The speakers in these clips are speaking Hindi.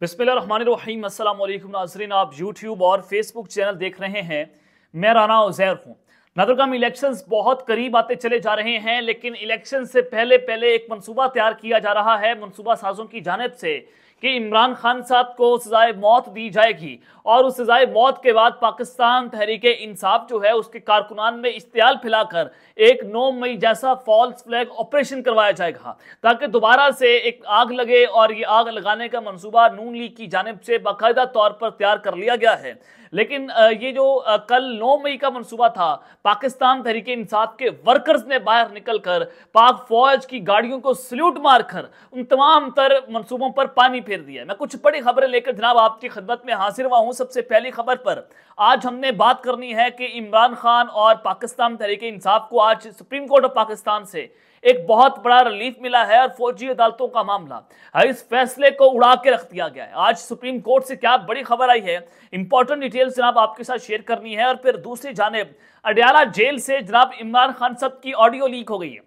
बिस्मिल्लाहिर्रहमानिर्रहीम। अस्सलाम वालेकुम नाज़रीन, आप यूट्यूब और फेसबुक चैनल देख रहे हैं। मैं राना उज़ैर हूँ। नादरकम इलेक्शंस बहुत करीब आते चले जा रहे हैं, लेकिन इलेक्शन से पहले पहले एक मंसूबा तैयार किया जा रहा है मंसूबा साजों की जानिब से कि इमरान खान साहब को सजाए मौत दी जाएगी और उस सजाए मौत के बाद पाकिस्तान तहरीक इंसाफ जो है उसके कारकुनान में इश्तियाल फैलाकर एक 9 मई जैसा फॉल्स फ्लैग ऑपरेशन करवाया जाएगा ताकि दोबारा से एक आग लगे। और ये आग लगाने का मंसूबा नून लीग की जानिब से बाकायदा तौर पर तैयार कर लिया गया है। लेकिन ये जो कल 9 मई का मंसूबा था, पाकिस्तान तहरीक इंसाफ के वर्कर्स ने बाहर निकलकर पाक फौज की गाड़ियों को सल्यूट मारकर उन तमाम तर मंसूबों पर पानी फेर दिया। मैं कुछ बड़ी खबरें लेकर जनाब आपकी खिदमत में हाजिर हुआ हूं। सबसे पहली खबर पर आज हमने बात करनी है कि इमरान खान और पाकिस्तान तहरीक इंसाफ को आज सुप्रीम कोर्ट ऑफ पाकिस्तान से एक बहुत बड़ा रिलीफ मिला है और फौजी अदालतों का मामला इस फैसले को उड़ा के रख दिया गया है। आज सुप्रीम कोर्ट से क्या बड़ी खबर आई है, इंपॉर्टेंट डिटेल्स जनाब आपके साथ शेयर करनी है। और फिर दूसरी जानिब अडयाला जेल से जनाब इमरान खान साहब की ऑडियो लीक हो गई है,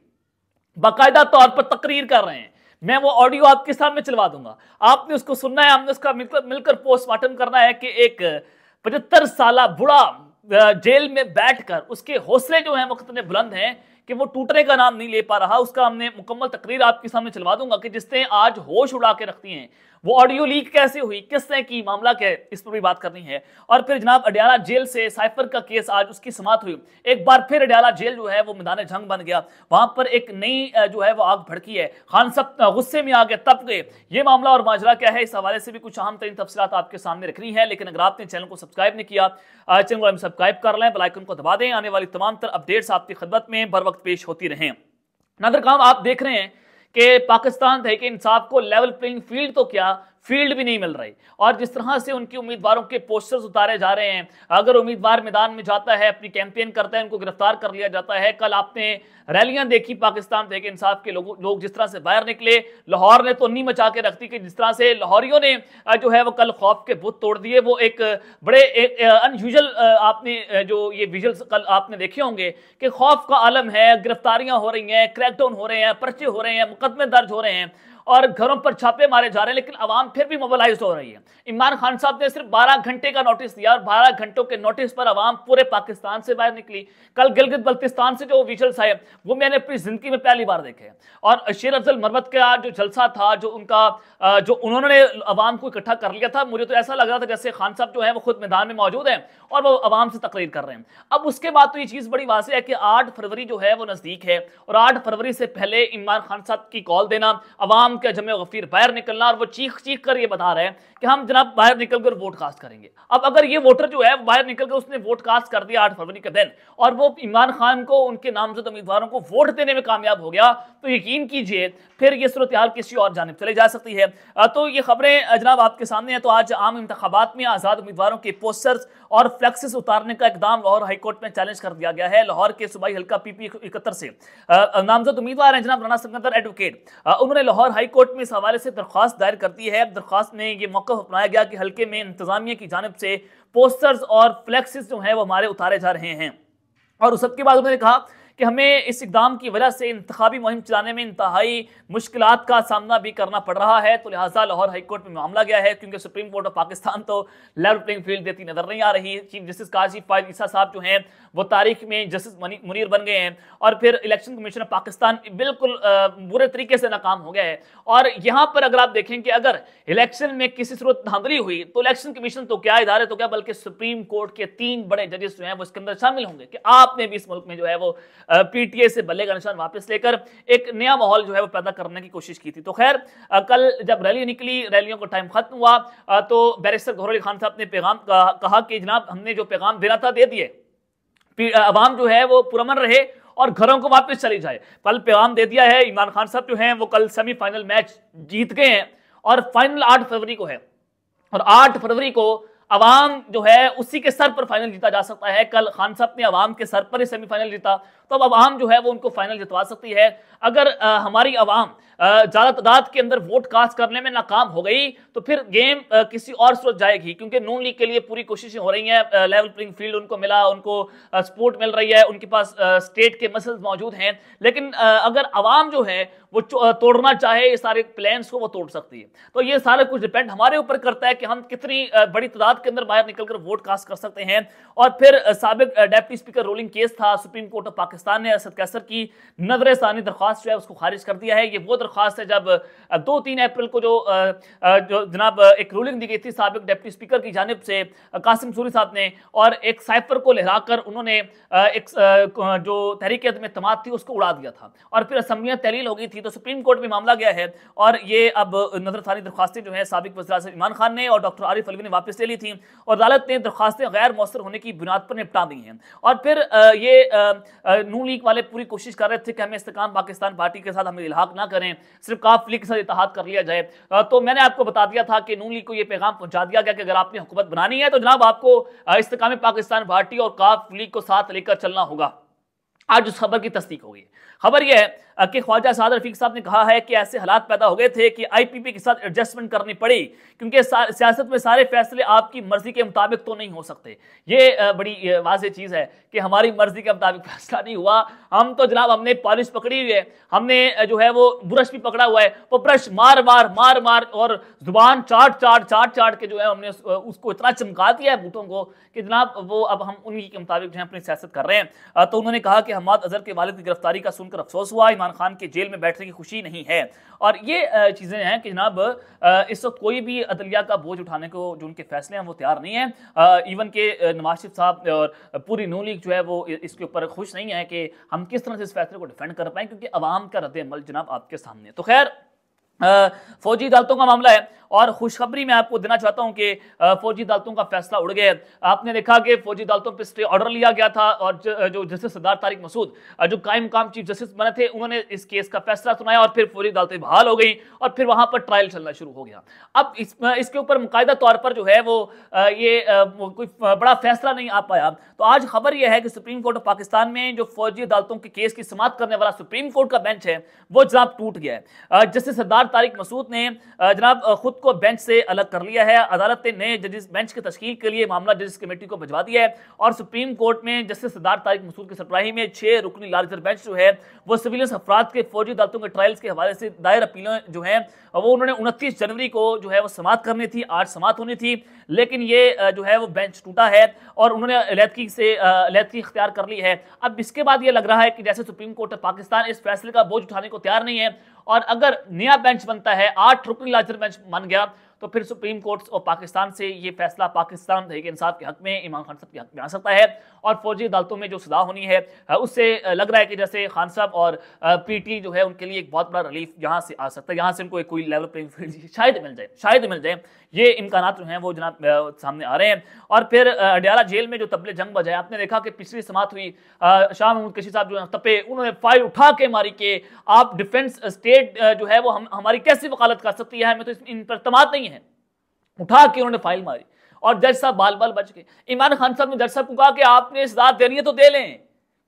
बाकायदा तौर पर तकरीर कर रहे हैं। मैं वो ऑडियो आपके सामने चलवा दूंगा, आपने उसको सुनना है, हमने उसका मिलकर पोस्टमार्टम करना है कि एक 75 साल बूढ़ा जेल में बैठकर उसके हौसले जो हैं वो कितने बुलंद हैं कि वो टूटने का नाम नहीं ले पा रहा। उसका हमने मुकम्मल तकरीर आपके सामने चलवा दूंगा कि जिसने आज होश उड़ा के रखती हैं। वो ऑडियो लीक कैसे हुई, किसने की, मामला क्या है, इस पर भी बात करनी है। और फिर जनाब अडयाला जेल से साइफर का केस आज उसकी समाप्त हुई। एक बार फिर अडयाला जेल जो है वो मैदान जंग बन गया, वहां पर एक नई जो है वो आग भड़की है। खान साहब गुस्से में आ गए, तप गए। ये मामला और माजरा क्या है, इस हवाले से भी कुछ अहम तरीन तफसीलात आपके सामने रखनी है। लेकिन अगर आपने चैनल को सब्सक्राइब नहीं किया, चैनल को सब्सक्राइब कर लें, बेल आइकन को दबा दें। आने वाली तमाम तर अपडेट्स आपकी खिदमत में बर वक्त पेश होती रहें। नादरकाम, आप देख रहे हैं कि पाकिस्तान तहरीक इंसाफ को लेवल प्लेइंग फील्ड तो क्या, फील्ड भी नहीं मिल रही। और जिस तरह से उनके उम्मीदवारों के पोस्टर्स उतारे जा रहे हैं, अगर उम्मीदवार मैदान में जाता है, अपनी कैंपेन करता है, उनको गिरफ्तार कर लिया जाता है। कल आपने रैलियां देखी पाकिस्तान तहरीक इंसाफ के लोग जिस तरह से बाहर निकले। लाहौर ने तो नहीं मचा के रखती कि जिस तरह से लाहौरियों ने जो है वो कल खौफ के बुत तोड़ दिए। वो एक बड़े अनयूजुअल आपने जो ये विजुअल्स कल आपने देखे होंगे कि खौफ का आलम है, गिरफ्तारियां हो रही हैं, क्रैकडाउन हो रहे हैं, पर्चे हो रहे हैं, मुकदमे दर्ज हो रहे हैं और घरों पर छापे मारे जा रहे हैं। लेकिन आवाम फिर भी मोबिलाइज हो रही है। इमरान खान साहब ने सिर्फ 12 घंटे का नोटिस दिया और 12 घंटों के नोटिस पर आवाम पूरे पाकिस्तान से बाहर निकली। कल गिलगित बल्तिस्तान से जो विजुअल्स आए वो मैंने अपनी जिंदगी में पहली बार देखे। और शेर अफजल मरवत का जो जलसा था, जो उनका जो उन्होंने आवाम को इकट्ठा कर लिया था, मुझे तो ऐसा लग रहा था जैसे खान साहब जो है वो खुद मैदान में मौजूद हैं और वो आवाम से तकरीर कर रहे हैं। अब उसके बाद तो ये चीज बड़ी वाज़ेह है कि 8 फरवरी जो है वो नजदीक है और 8 फरवरी से पहले इमरान खान साहब की कॉल देना, आवाम का जमे गफीर बाहर निकलना और वो चीख चीख कर ये बता रहे हैं कि हम जनाब बाहर निकलकर वोट कास्ट करेंगे। अब अगर ये वोटर जो है बाहर निकलकर उसने वोट कास्ट कर दिया 8 फरवरी के दिन और वो इमरान खान को, उनके नामजद उम्मीदवारों को वोट देने में कामयाब हो गया, तो यकीन कीजिए फिर ये सूरत हाल किसी और जानिब चली जा सकती है। तो ये खबरें जनाब आपके सामने है। तो आज आम इंतखाबात में आज़ाद उम्मीदवारों के पोस्टर्स और फ्लेक्सेस उतारने का इकदाम लाहौर हाईकोर्ट में चैलेंज कर दिया गया है। लाहौर के सूबाई हल्का PP 71 से नामजद उम्मीदवार हैं जनाब राना सिकंदर एडवोकेट, उन्होंने लाहौर हाईकोर्ट में इस हवाले से दरख्वास्त दायर कर दी है। दरख्वास्त में ये मौक़िफ़ अपनाया गया कि हल्के में इंतजामिया की जानिब से पोस्टर्स और फ्लेक्सेस जो हैं वो हमारे उतारे जा रहे हैं। और उस सब के बाद उन्होंने कहा कि हमें इस इक़दाम की वजह से इंतखाबी मुहिम चलाने में इंतहाई मुश्किलात का सामना भी करना पड़ रहा है। तो लिहाजा लाहौर हाईकोर्ट में मामला गया है, क्योंकि सुप्रीम कोर्ट ऑफ पाकिस्तान तो लेवल प्लेइंग फील्ड देती नजर नहीं आ रही। चीफ जस्टिस काजी फायद ईसा साहब जो हैं वो तारीख में जस्टिस मुनीर बन गए हैं और फिर इलेक्शन कमीशन ऑफ पाकिस्तान बिल्कुल बुरे तरीके से नाकाम हो गया है। और यहाँ पर अगर आप देखें कि अगर इलेक्शन में किसी सूरत धांधली हुई तो इलेक्शन कमीशन तो क्या, इदारे तो क्या, बल्कि सुप्रीम कोर्ट के 3 बड़े जजेस जो हैं वो इसके अंदर शामिल होंगे कि आपने भी इस मुल्क में जो है वो PTA से बल्ले का निशान वापस लेकर एक नया माहौल जो है वो पैदा करने की कोशिश की थी। तो खैर कल जब रैली निकली, रैलियों का टाइम खत्म हुआ, तो बैरिस्टर गौहर अली खान साहब ने पैगाम कहा कि जनाब हमने जो पैगाम देना था दे दिए, अवाम जो है वो पुरअमन रहे और घरों को वापस चली जाए। कल पैगाम दे दिया है। इमरान खान साहब जो हैं वो कल सेमीफाइनल मैच जीत गए हैं और फाइनल 8 फरवरी को है और 8 फरवरी को अवाम जो है उसी के सर पर फाइनल जीता जा सकता है। कल खान साहब ने अवाम के सर पर ही सेमीफाइनल जीता, तो अब आवाम जो है वो उनको फाइनल जितवा सकती है। अगर हमारी आवाम ज्यादा तादाद के अंदर वोट कास्ट करने में नाकाम हो गई तो फिर गेम किसी और सूरत जाएगी, क्योंकि नून लीग के लिए पूरी कोशिशें हो रही हैं, लेवल प्लेइंग फील्ड उनको मिला, उनको सपोर्ट मिल रही है, उनके पास स्टेट के मसल्स मौजूद हैं, लेकिन अगर आवाम जो है वो तोड़ना चाहे इस सारे प्लान्स को, वो तोड़ सकती है। तो ये सारा कुछ डिपेंड हमारे ऊपर करता है कि हम कितनी बड़ी तादाद के अंदर बाहर निकलकर वोट कास्ट कर सकते हैं। और फिर साबिक डिप्टी स्पीकर रोलिंग केस था, सुप्रीम कोर्ट ऑफ पाकिस्तान ने असद कैसर की नजर-ए-सानी दरख्वास्त जो है उसको खारिज कर दिया है। ये वो दरख्वास्त है जब 2-3 अप्रैल को जो जनाब एक रूलिंग दी गई थी साबिक डिप्टी स्पीकर की जानिब से कासिम सूरी साहब ने, और एक साइफर को लहराकर उन्होंने एक जो तहरीक अदम एतमाद थी उसको उड़ा दिया था, और फिर असम्बलियां तहलील हो गई थी। तो सुप्रीम कोर्ट में मामला गया है और ये अब नजरसानी दरख्वास्तें जो है साबिक वज़ीर-ए-आज़म इमरान खान ने और डॉक्टर आरिफ अलवी ने वापस ले ली थी, और अदालत ने दरख्वास्तें गैर मौसर होने की बुनियाद पर निपटा दी हैं। और फिर ये नून लीग वाले पूरी कोशिश कर रहे थे कि हमें इस्तेकाम पाकिस्तान पार्टी के साथ हमें इल्हाक ना करें, सिर्फ काफ लीग के साथ इत्तेहाद कर लिया जाए। तो मैंने आपको बता दिया था कि नून लीग को यह पैगाम पहुंचा दिया गया कि अगर आपने हुकूमत बनानी है तो जनाब आपको इस्तेकाम पाकिस्तान पार्टी और काफ लीग को साथ लेकर चलना होगा। आज उस खबर की तस्दीक हो गई। खबर यह है कि ख्वाजा साद रफीक साहब ने कहा है कि ऐसे हालात पैदा हो गए थे कि आईपीपी के साथ एडजस्टमेंट करनी पड़ी, क्योंकि सियासत में सारे फैसले आपकी मर्जी के मुताबिक तो नहीं हो सकते। ये बड़ी वाज़ेह चीज़ है कि हमारी मर्जी के मुताबिक फैसला नहीं हुआ। हम तो जनाब हमने पॉलिश पकड़ी हुई है, हमने जो है वो ब्रश भी पकड़ा हुआ है, वो ब्रश मार मार मार मार और जुबान चाट के जो है हमने उसको इतना चमका दिया है बूटों को कि जनाब वो अब हम उन्हीं के मुताबिक जो है अपनी सियासत कर रहे हैं। तो उन्होंने कहा कि हमाद अजहर के वालिद की गिरफ्तारी का सुनकर अफसोस हुआ, इमरान खान के जेल में बैठने की खुशी नहीं है। और ये चीज़ें हैं कि जनाब इस वक्त कोई भी अदलिया का बोझ उठाने को जो उनके फैसले हैं वो तैयार नहीं है। इवन के नवाज शरीफ साहब और पूरी नून लीग जो है वो इसके ऊपर खुश नहीं है कि हम किस तरह से इस फैसले को डिफेंड कर पाएं, क्योंकि अवाम का रद्द अमल जनाब आपके सामने। तो खैर फौजी अदालतों का मामला है, और खुशखबरी मैं आपको देना चाहता हूं कि फौजी अदालतों का फैसला उड़ गया। आपने देखा कि फौजी अदालतों पर स्टे ऑर्डर लिया गया था, और जो जस्टिस सरदार तारिक मसूद जो कायम मुकाम चीफ जस्टिस बने थे, उन्होंने इस केस का फैसला सुनाया, और फिर फौजी अदालतें बहाल हो गई और फिर वहां पर ट्रायल चलना शुरू हो गया। अब इसके ऊपर मुकायदा तौर पर जो है वो कोई बड़ा फैसला नहीं आ पाया। तो आज खबर यह है कि सुप्रीम कोर्ट ऑफ पाकिस्तान में जो फौजी अदालतों के केस की समाअत करने वाला सुप्रीम कोर्ट का बेंच है वो जनाब टूट गया है। जस्टिस सरदार तारिक मसूद ने जनाब खुद को बेंच से अलग कर लिया है। अदालत ने नए जजेस बेंच की तश्कील के लिए मामला जजेस कमेटी को भिजवा दिया है, और सुप्रीम कोर्ट में जस्टिस सरदार तारिक मसूद की सरबराही में 6 रुकनी लार्जर बेंच जो है वो सिविलियंस अफराद के फौजी अदालतों के ट्रायल्स के हवाले से दायर अपीलें जो है वो उन्होंने 29 जनवरी को जो है वो समाअत करनी थी, आज समाअत होनी थी, लेकिन ये जो है वो बेंच टूटा है और उन्होंने अलहदगी इख्तियार कर ली है। अब इसके बाद ये लग रहा है कि जैसे सुप्रीम कोर्ट ऑफ पाकिस्तान इस फैसले का बोझ उठाने को तैयार नहीं है, और अगर नया बेंच बनता है 8 रुकनी लार्जर बेंच बन गया तो फिर सुप्रीम कोर्ट और पाकिस्तान से ये फैसला पाकिस्तान तहरीक इंसाफ के हक में, इमरान खान साहब के हक में आ सकता है, और फौजी अदालतों में जो सजा होनी है उससे लग रहा है कि जैसे खान साहब और पीटी जो है उनके लिए एक बहुत बड़ा रिलीफ यहाँ से आ सकता है, यहाँ से उनको कोई लेवल प्लेइंग फील्ड शायद मिल जाए। ये इम्कानात जो हैं वो जनाब सामने आ रहे हैं। और फिर अडयाला जेल में जो तबले जंग बजाए, आपने देखा कि पिछली समाअत हुई, शाह महमूद कशी साहब जो तपे, उन्होंने फाइल उठा के मारी के आप डिफेंस स्टेट जो है वो हमारी कैसी वकालत कर सकती है, हमें तो इन पर तमाद नहीं है। उठा के उन्होंने फाइल मारी और जज साहब बाल बाल बच गए। इमरान खान साहब ने जज साहब को कहा कि आपने सजा देनी है तो दे लें,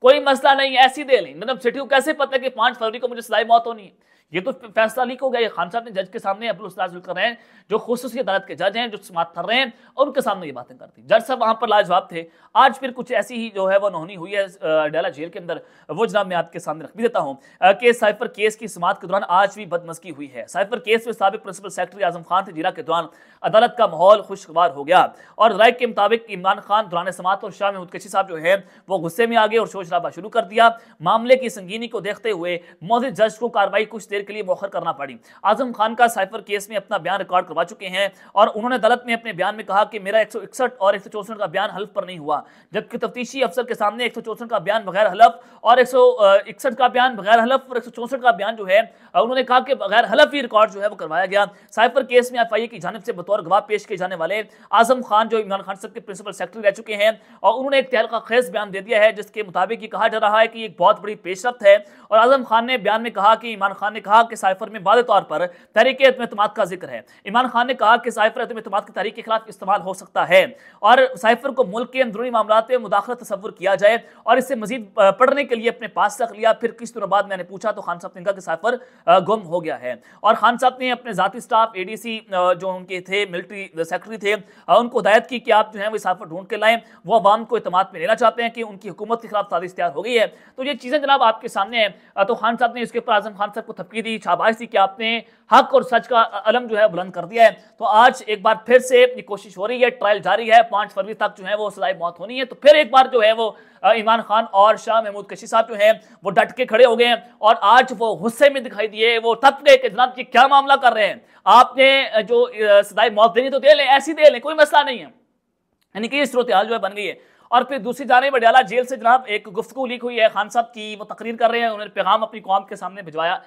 कोई मसला नहीं, ऐसी दे लें। मतलब सिटी को कैसे पता है कि 5 फरवरी को मुझे सजाए मौत होनी है? ये तो फैसला लीक हो गया। ये खान साहब ने जज के सामने कर रहे हैं, जो खुसूसी अदालत के जज हैं, जो समाअत कर रहे हैं, और उनके सामने ये बातें करती। जज साहब वहां पर लाजवाब थे। आज फिर कुछ ऐसी ही जो है वो नौनी हुई है अडयाला जेल के अंदर, वो जनाब मैं आपके सामने रख भी देता हूँ कि साइफर केस की समाअत के दौरान आज भी बदमज़गी हुई है। साइफर केस में साबिक प्रिंसिपल सेक्रेटरी आजम खान थे जीरा के दौरान अदालत का माहौल खुशगवार हो गया, और राय के मुताबिक इमरान खान दौरान समाअत और शाह महमूद कशी साहब जो है वो गुस्से में आ गए और शोर शराबा शुरू कर दिया। मामले की संगीनी को देखते हुए मौजूद जज को कार्रवाई कुछ देर के लिए मौखर करना पड़ी। आजम खान का साइफर केस में अपना बयान रिकॉर्ड करवा चुके हैं, और उन्होंने अदालत में अपने बयान में कहा कि मेरा 161 और 164 का बयान हल्फ पर नहीं हुआ, जबकि तफ्तीशी अफसर के सामने 164 का बयान बगैर हलफ और 161 का बयान बगैर हलफ और 164 का बयान जो है उन्होंने कहा कि बगैर हलफ ही रिकॉर्ड जो है वो करवाया गया। साइफर केस में एफआईए की जानिब से बतौर गवाह पेश किए जाने वाले आजम खान जो इमरान खान साहब के प्रिंसिपल सेक्रेटरी रह चुके हैं, और उन्होंने एक तहलका खेज बयान दे दिया है जिसके मुताबिक ये कहा जा रहा है कि एक बहुत बड़ी पेशरफ्त है। और आजम खान ने बयान में कहा कि इमरान खान ने कहा कि साइफर में वादे तौर पर तहरीक एतमाद का जिक्र है। इमरान खान ने कहा कि साइफर एतमाद की तहरीक के खिलाफ इस्तेमाल हो सकता है और साइफर को मुल्क के अंदरूनी मामलात में मुदाखलत तस्वुर किया जाए और इससे मजीद पढ़ने के लिए अपने पास रख लिया। फिर कुछ दिनों बाद मैंने पूछा तो खान साहब ने कहा कि साइफर गुम हो गया है और खान साहब ने अपने जाती स्टाफ एडीसी जो उनके थे मिलिट्री सेक्रेटरी थे उनको हिदायत की कि आप जो है वो साइफर ढूंढ के लाएं। वो अवाम को इत्मीनान में लेना चाहते हैं कि उनकी हुकूमत के खिलाफ साजिश तैयार हो गई है। तो ये चीजें जनाब आपके सामने है। तो खान साहब ने इसके ऊपर आजम खान साहब को थपकी दी, शाबाश दी कि आपने हक और सच का अलम जो है बुलंद कर दिया है। तो आज एक बार फिर से ये कोशिश हो रही है, ट्रायल जारी है, 5 फरवरी तक जो है वो सजाए मौत होनी है। तो फिर एक बार जो है वो इमरान खान और शाह महमूद कशी साहब जो है वो डट के खड़े हो गए हैं और आज वो गुस्से में दिखाई दिए, वो तप गए कि जनाब ये क्या मामला कर रहे हैं, आपने जो सजाए मौत देनी तो दे लें, ऐसी दे लें, कोई मसला नहीं है। यानी कि ये सूरत हाल जो है बन गई है। और फिर दूसरी जानिब बडियाला जेल से जनाब एक गुफ्तगू लीक हुई है, खान साहब की, वो तकरीर कर रहे हैं, उन्होंने पैगाम अपनी कौम के सामने भिजवाया।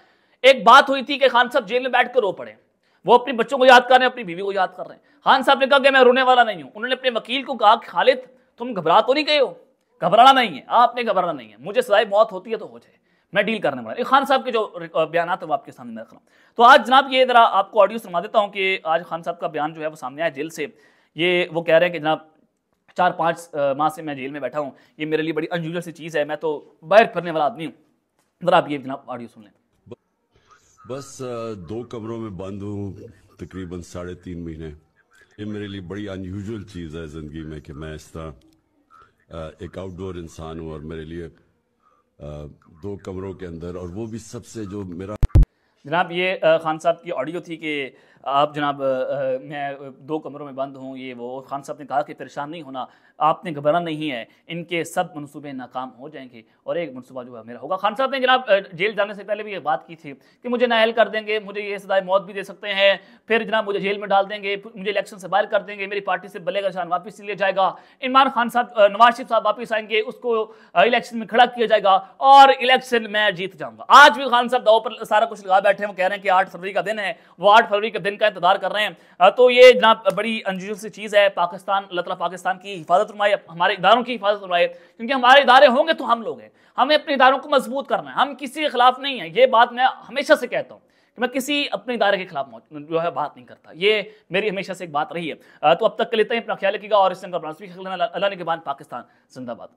एक बात हुई थी कि खान साहब जेल में बैठ कर रो पड़े, वो अपने बच्चों को याद कर रहे हैं, अपनी बीवी को याद कर रहे हैं। खान साहब ने कहा कि मैं रोने वाला नहीं हूं। उन्होंने अपने वकील को कहा कि खालिद तुम घबरा तो नहीं गए हो, घबराना नहीं है, आपने घबराना नहीं है, मुझे सजाए मौत होती है तो हो जाए, मैं डील करने वाला। खान साहब के जो बयान है वो आपके सामने रख रहा हूं। तो आज जनाब ये जरा आपको ऑडियो सुना देता हूं कि आज खान साहब का बयान जो है वो सामने आया जेल से। ये वो कह रहे हैं कि जनाब 4-5 माह से मैं जेल में बैठा हूं, ये मेरे लिए बड़ी अनयूजुअल सी चीज़ है, मैं तो बाहर फिरने वाला आदमी हूँ। जरा आप ये जनाब ऑडियो सुन लें। बस 2 कमरों में बंद हूँ तकरीबन 3.5 महीने। ये मेरे लिए बड़ी अनयूजुअल चीज़ है ज़िंदगी में कि मैं इस तरह एक आउटडोर इंसान हूँ और मेरे लिए 2 कमरों के अंदर, और वो भी सबसे जो मेरा जनाब ये खान साहब की ऑडियो थी कि आप जनाब मैं 2 कमरों में बंद हूँ, ये वो। खान साहब ने कहा कि परेशान नहीं होना, आपने घबराना नहीं है, इनके सब मनसूबे नाकाम हो जाएंगे और एक मनसूबा जो है मेरा होगा। खान साहब ने जनाब जेल जाने से पहले भी ये बात की थी कि मुझे नाअहल कर देंगे, मुझे ये सजाए मौत भी दे सकते हैं, फिर जनाब मुझे जेल में डाल देंगे, मुझे इलेक्शन से बाहर कर देंगे, मेरी पार्टी से बल्ले शान वापस लिया जाएगा, इमरान खान साहब नवाज शरीफ साहब वापस आएंगे, उसको इलेक्शन में खड़ा किया जाएगा और इलेक्शन मैं जीत जाऊंगा। आज भी खान साहब दाव पर सारा कुछ लगा बैठे हैं, वो कह रहे हैं कि 8 फरवरी का दिन है, वो 8 फरवरी के दिन का इंतजार कर रहे हैं। तो ये जनाब बड़ी अनयूजुअल सी चीज़ है। पाकिस्तान, अल्लाह ताला पाकिस्तान की हिफाजत फरमाए, हमारे इदारों की हिफाजत फरमाए, क्योंकि हमारे इदारे होंगे तो हम लोग हैं, हमें अपने इदारों को मजबूत करना है, हम किसी के खिलाफ नहीं है। ये बात मैं हमेशा से कहता हूँ कि मैं किसी अपने इदारे के खिलाफ जो है बात नहीं करता, ये मेरी हमेशा से एक बात रही है। तो अब तक के लिए अपना ख्याल रखिएगा और इस अल्लाह ने के बाद पाकिस्तान जिंदाबाद।